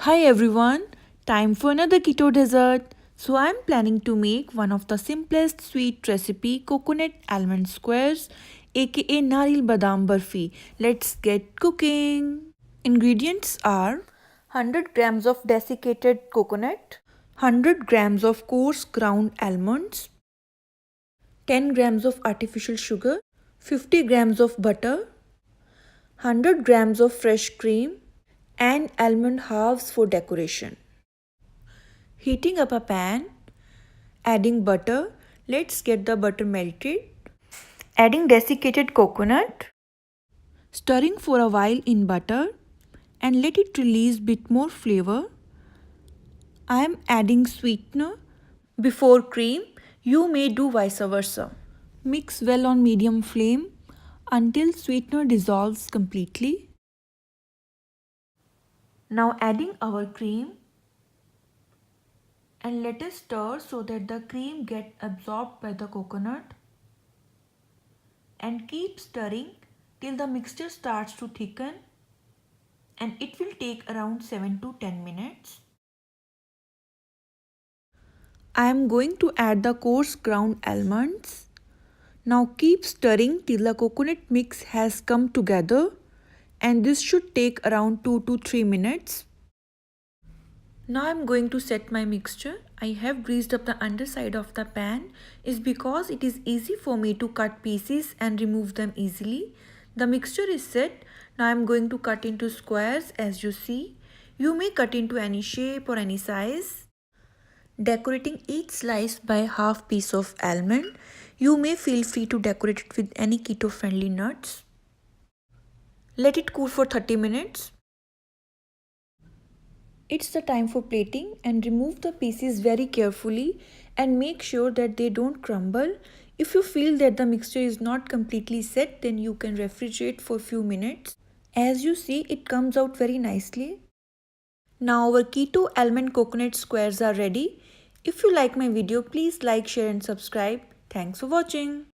Hi everyone, time for another keto dessert. So I'm planning to make one of the simplest sweet recipe coconut almond squares aka Nariyal Badam Burfi. Let's get cooking. Ingredients are 100 grams of desiccated coconut, 100 grams of coarse ground almonds, 10 grams of artificial sugar, 50 grams of butter, 100 grams of fresh cream, and almond halves for decoration. Heating up a pan, adding butter. Let's get the butter melted. Adding desiccated coconut. Stirring for a while in butter and let it release bit more flavor. I am adding sweetener before cream. You may do vice versa. Mix well on medium flame until sweetener dissolves completely. Now adding our cream and let us stir so that the cream get absorbed by the coconut, and keep stirring till the mixture starts to thicken, and it will take around 7 to 10 minutes. I am going to add the coarse ground almonds. Now keep stirring till the coconut mix has come together, and this should take around 2 to 3 minutes. Now I am going to set my mixture. I have greased up the underside of the pan is because it is easy for me to cut pieces and remove them easily. The mixture is set. Now I am going to cut into squares as you see. You may cut into any shape or any size. Decorating each slice by half piece of almond. You may feel free to decorate it with any keto friendly nuts. Let it cool for 30 minutes. It's the time for plating, and remove the pieces very carefully and make sure that they don't crumble. If you feel that the mixture is not completely set, then you can refrigerate for few minutes. As you see, it comes out very nicely. Now our keto almond coconut squares are ready. If you like my video, please like, share and subscribe. Thanks for watching.